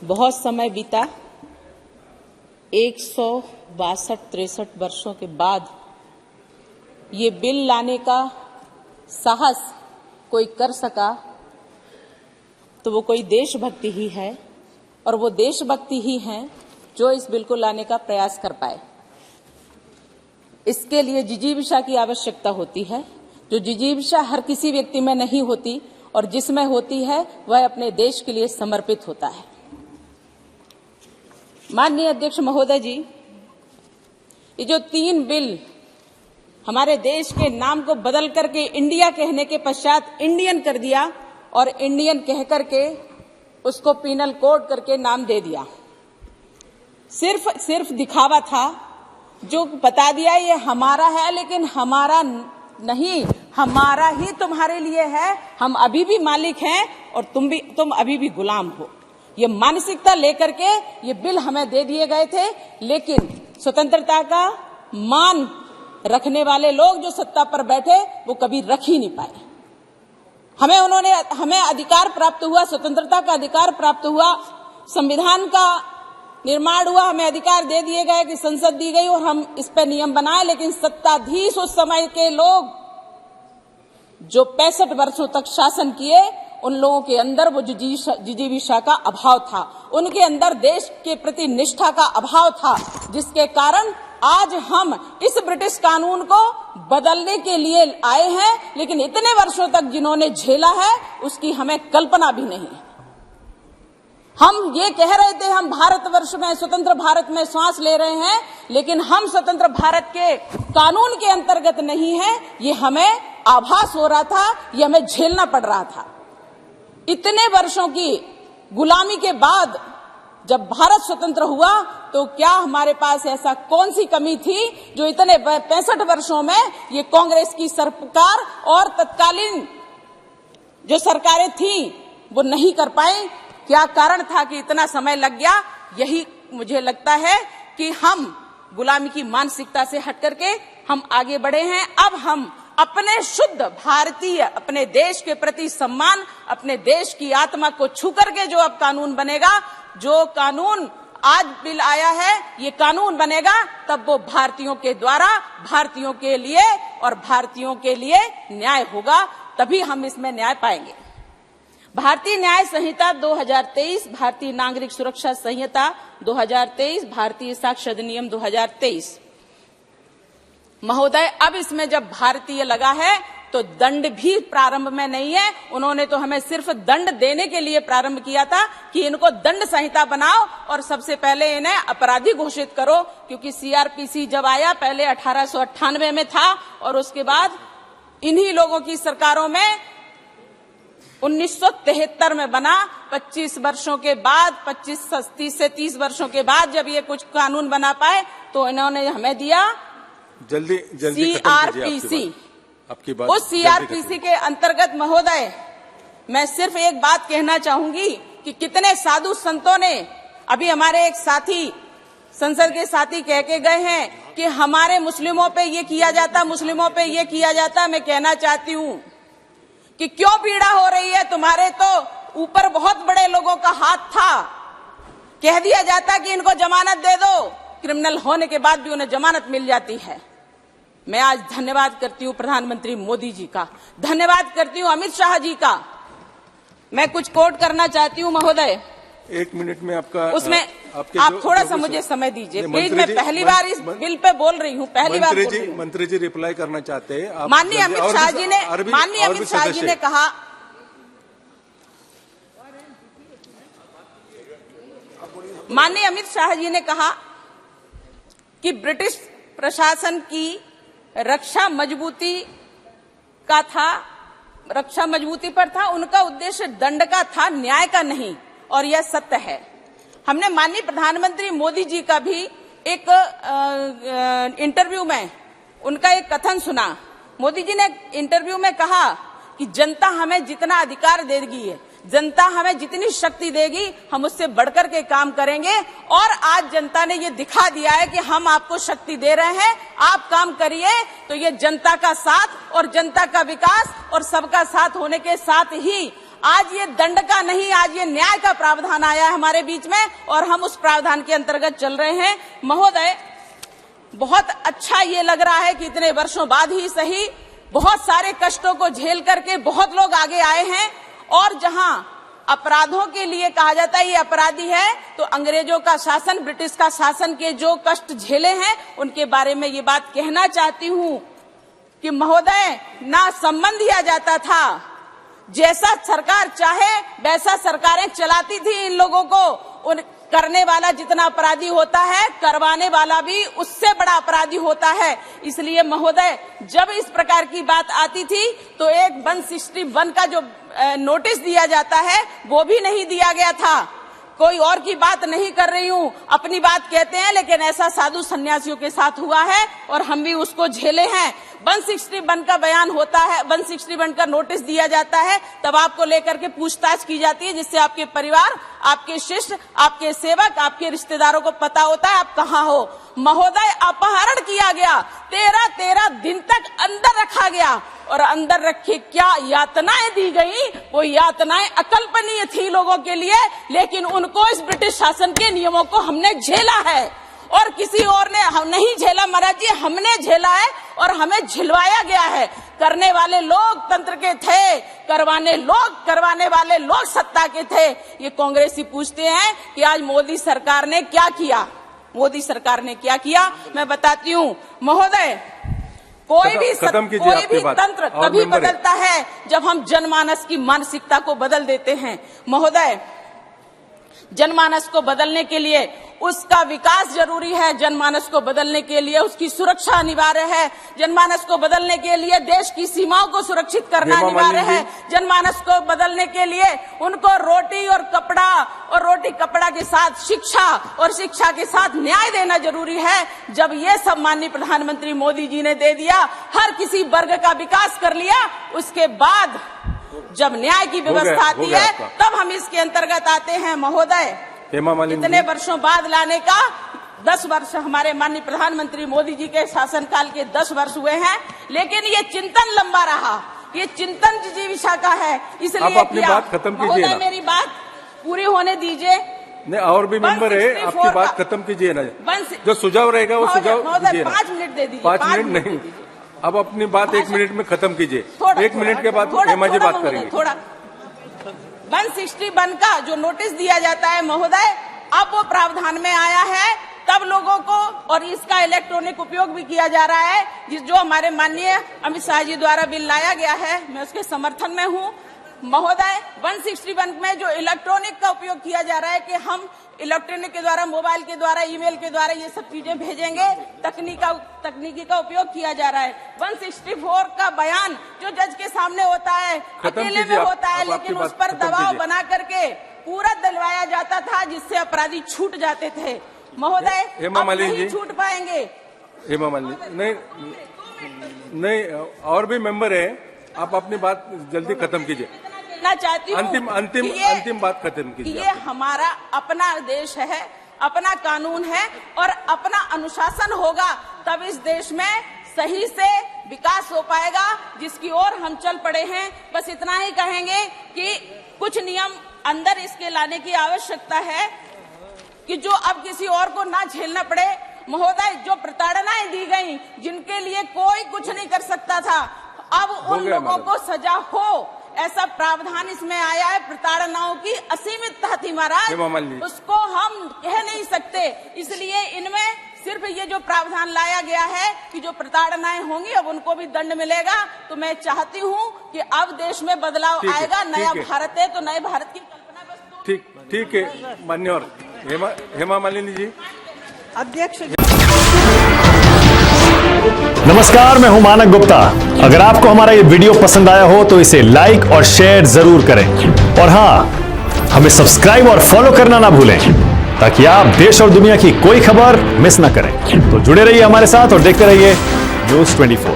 बहुत समय बीता, 162-63 वर्षों के बाद ये बिल लाने का साहस कोई कर सका तो वो कोई देशभक्ति ही है, और वो देशभक्ति ही है जो इस बिल को लाने का प्रयास कर पाए। इसके लिए जिजीविषा की आवश्यकता होती है, जो जिजीविषा हर किसी व्यक्ति में नहीं होती और जिसमें होती है वह अपने देश के लिए समर्पित होता है। माननीय अध्यक्ष महोदय जी, ये जो 3 बिल हमारे देश के नाम को बदल करके इंडिया कहने के पश्चात इंडियन कर दिया और इंडियन कह करके उसको पीनल कोड करके नाम दे दिया, सिर्फ दिखावा था, जो बता दिया ये हमारा है, लेकिन हमारा नहीं, हमारा ही तुम्हारे लिए है, हम अभी भी मालिक हैं और तुम अभी भी गुलाम हो। ये मानसिकता लेकर के ये बिल हमें दे दिए गए थे, लेकिन स्वतंत्रता का मान रखने वाले लोग जो सत्ता पर बैठे वो कभी रख ही नहीं पाए। हमें अधिकार प्राप्त हुआ, स्वतंत्रता का अधिकार प्राप्त हुआ, संविधान का निर्माण हुआ, हमें अधिकार दे दिए गए कि संसद दी गई और हम इस पर नियम बनाए, लेकिन सत्ताधीश उस समय के लोग जो 65 वर्षों तक शासन किए, उन लोगों के अंदर वो जिजीविषा का अभाव था, उनके अंदर देश के प्रति निष्ठा का अभाव था, जिसके कारण आज हम इस ब्रिटिश कानून को बदलने के लिए आए हैं, लेकिन इतने वर्षों तक जिन्होंने झेला है उसकी हमें कल्पना भी नहीं। हम ये कह रहे थे हम भारतवर्ष में, स्वतंत्र भारत में सांस ले रहे हैं, लेकिन हम स्वतंत्र भारत के कानून के अंतर्गत नहीं है, ये हमें आभास हो रहा था, ये हमें झेलना पड़ रहा था। इतने वर्षों की गुलामी के बाद जब भारत स्वतंत्र हुआ तो क्या हमारे पास ऐसा कौन सी कमी थी जो इतने 65 वर्षों में ये कांग्रेस की सरकार और तत्कालीन जो सरकारें थी वो नहीं कर पाई? क्या कारण था कि इतना समय लग गया? यही मुझे लगता है कि हम गुलामी की मानसिकता से हट करके हम आगे बढ़े हैं। अब हम अपने शुद्ध भारतीय, अपने देश के प्रति सम्मान, अपने देश की आत्मा को छू करके जो अब कानून बनेगा, जो कानून आज बिल आया है, ये कानून बनेगा, तब वो भारतीयों के द्वारा, भारतीयों के लिए और भारतीयों के लिए न्याय होगा, तभी हम इसमें न्याय पाएंगे। भारतीय न्याय संहिता 2023, भारतीय नागरिक सुरक्षा संहिता 2023, भारतीय साक्ष्य अधिनियम 2023। महोदय, अब इसमें जब भारतीय लगा है तो दंड भी प्रारंभ में नहीं है। उन्होंने तो हमें सिर्फ दंड देने के लिए प्रारंभ किया था कि इनको दंड संहिता बनाओ और सबसे पहले इन्हें अपराधी घोषित करो, क्योंकि सीआरपीसी जब आया पहले 1898 में था और उसके बाद इन्हीं लोगों की सरकारों में 1973 में बना। 25 वर्षों के बाद, 30 से 30 वर्षों के बाद जब ये कुछ कानून बना पाए तो इन्होंने हमें दिया जल्दी सीआरपीसी। आपकी बात उस सीआरपीसी के अंतर्गत महोदय मैं सिर्फ एक बात कहना चाहूंगी कि कितने साधु संतों ने, अभी हमारे एक साथी, संसद के साथी कह के गए हैं कि हमारे मुस्लिमों पे ये किया जाता, मुस्लिमों पे ये किया जाता। मैं कहना चाहती हूँ कि क्यों पीड़ा हो रही है? तुम्हारे तो ऊपर बहुत बड़े लोगों का हाथ था। कह दिया जाता कि इनको जमानत दे दो, क्रिमिनल होने के बाद भी उन्हें जमानत मिल जाती है। मैं आज धन्यवाद करती हूँ प्रधानमंत्री मोदी जी का, धन्यवाद करती हूँ अमित शाह जी का। मैं कुछ कोट करना चाहती हूँ महोदय। 1 मिनट में आपका उसमें आप थोड़ा सा मुझे समय दीजिए प्लीज। मैं पहली बार इस बिल पे बोल रही हूँ, पहली बार बोल रही हूँ। मंत्री जी रिप्लाई करना चाहते हैं। माननीय अमित शाह जी ने कहा, माननीय अमित शाह जी ने कहा कि ब्रिटिश प्रशासन की रक्षा मजबूती का था, रक्षा मजबूती पर था, उनका उद्देश्य दंड का था, न्याय का नहीं, और यह सत्य है। हमने माननीय प्रधानमंत्री मोदी जी का भी एक इंटरव्यू में उनका एक कथन सुना। मोदी जी ने इंटरव्यू में कहा कि जनता हमें जितना अधिकार देगी, जनता हमें जितनी शक्ति देगी, हम उससे बढ़कर के काम करेंगे। और आज जनता ने ये दिखा दिया है कि हम आपको शक्ति दे रहे हैं, आप काम करिए। तो ये जनता का साथ और जनता का विकास और सबका साथ होने के साथ ही आज ये दंड का नहीं, आज ये न्याय का प्रावधान आया है हमारे बीच में और हम उस प्रावधान के अंतर्गत चल रहे हैं। महोदय, बहुत अच्छा ये लग रहा है कि इतने वर्षों बाद ही सही बहुत सारे कष्टों को झेल करके बहुत लोग आगे आए हैं और जहां अपराधों के लिए कहा जाता है ये अपराधी है, तो अंग्रेजों का शासन, ब्रिटिश का शासन के जो कष्ट झेले हैं उनके बारे में ये बात कहना चाहती हूं कि महोदय, ना सम्मान दिया जाता था, जैसा सरकार चाहे वैसा सरकारें चलाती थी इन लोगों को। उन करने वाला जितना अपराधी होता है, करवाने वाला भी उससे बड़ा अपराधी होता है। इसलिए महोदय, जब इस प्रकार की बात आती थी तो एक 161 का जो नोटिस दिया जाता है वो भी नहीं दिया गया था। कोई और की बात नहीं कर रही हूं, अपनी बात कहते हैं, लेकिन ऐसा साधु सन्यासियों के साथ हुआ है और हम भी उसको झेले हैं। 161 का बयान होता है, 161 का नोटिस दिया जाता है, तब आपको लेकर के पूछताछ की जाती है, जिससे आपके परिवार, आपके शिष्य, आपके सेवक, आपके रिश्तेदारों को पता होता है आप कहाँ हो। महोदय, अपहरण किया गया, 13 दिन तक अंदर रखा गया और अंदर रखे क्या यातनाएं दी गई, वो यातनाएं अकल्पनीय थी लोगों के लिए, लेकिन उनको इस ब्रिटिश शासन के नियमों को हमने झेला है और किसी और ने हम नहीं झेला महाराज जी, हमने झेला है और हमें झिलवाया गया है। करने वाले लोग तंत्र के थे, करवाने वाले लोग सत्ता के थे। ये कांग्रेसी पूछते हैं कि आज मोदी सरकार ने क्या किया, मोदी सरकार ने क्या किया, मैं बताती हूँ महोदय। कोई भी तंत्र तभी बदलता है जब हम जनमानस की मानसिकता को बदल देते हैं। महोदय, जनमानस को बदलने के लिए उसका विकास जरूरी है, जनमानस को बदलने के लिए उसकी सुरक्षा अनिवार्य है, जनमानस को बदलने के लिए देश की सीमाओं को सुरक्षित करना अनिवार्य है, जनमानस को बदलने के लिए उनको रोटी और कपड़ा और रोटी कपड़ा के साथ शिक्षा और शिक्षा के साथ न्याय देना जरूरी है। जब ये सब माननीय प्रधानमंत्री मोदी जी ने दे दिया, हर किसी वर्ग का विकास कर लिया, उसके बाद जब न्याय की व्यवस्था आती है तब हम इसके अंतर्गत आते हैं। महोदय, इतने वर्षों बाद लाने का 10 वर्ष हमारे माननीय प्रधानमंत्री मोदी जी के शासनकाल के 10 वर्ष हुए हैं, लेकिन ये चिंतन लंबा रहा, ये चिंतन जिजीविषा का है, इसलिए आप अपनी बात खत्म कीजिए ना। मेरी बात पूरी होने दीजिए। नहीं, और भी मेंबर है, आपकी बात खत्म कीजिए ना। जो सुझाव रहेगा वो सुझाव दीजिए। 5 मिनट दे दीजिए। 5 मिनट नहीं, अब अपनी बात 1 मिनट में खत्म कीजिए। 1 मिनट के बाद हेमा जी बात करेंगे। 161 का जो नोटिस दिया जाता है महोदय, अब वो प्रावधान में आया है, तब लोगों को और इसका इलेक्ट्रॉनिक उपयोग भी किया जा रहा है, जो हमारे माननीय अमित शाह जी द्वारा बिल लाया गया है, मैं उसके समर्थन में हूँ। महोदय, 161 में जो इलेक्ट्रॉनिक का उपयोग किया जा रहा है कि हम इलेक्ट्रॉनिक के द्वारा, मोबाइल के द्वारा, ईमेल के द्वारा ये सब चीजें भेजेंगे, तकनीकी का उपयोग किया जा रहा है। 164 का बयान जो जज के सामने होता है, अकेले में होता है, लेकिन उस पर दबाव बना करके पूरा दिलवाया जाता था, जिससे अपराधी छूट जाते थे। महोदय, अब नहीं छूट पाएंगे। हेमा मालिनी, नहीं, और भी मेंबर है, आप अपनी बात जल्दी खत्म कीजिए। मैं चाहती हूँ अंतिम बात खत्म कीजिए। ये हमारा अपना देश है, अपना कानून है और अपना अनुशासन होगा, तब इस देश में सही से विकास हो पाएगा, जिसकी ओर हम चल पड़े हैं। बस इतना ही कहेंगे कि कुछ नियम अंदर इसके लाने की आवश्यकता है कि जो अब किसी और को ना झेलना पड़े। महोदय, जो प्रताड़नाएं दी गई, जिनके लिए कोई कुछ नहीं कर सकता था, अब उन लोगों को सजा हो, ऐसा प्रावधान इसमें आया है। प्रताड़नाओं की असीमितता थी महाराज, उसको हम कह नहीं सकते, इसलिए इनमें सिर्फ ये जो प्रावधान लाया गया है कि जो प्रताड़नाएं होंगी अब उनको भी दंड मिलेगा। तो मैं चाहती हूँ कि अब देश में बदलाव आएगा, नया भारत है, तो नए भारत की कल्पना बस। ठीक है, मान्यवर हेमा मालिनी जी। अध्यक्ष। नमस्कार, मैं हूं मानक गुप्ता। अगर आपको हमारा ये वीडियो पसंद आया हो तो इसे लाइक और शेयर जरूर करें, और हां, हमें सब्सक्राइब और फॉलो करना ना भूलें, ताकि आप देश और दुनिया की कोई खबर मिस ना करें। तो जुड़े रहिए हमारे साथ और देखते रहिए News 24।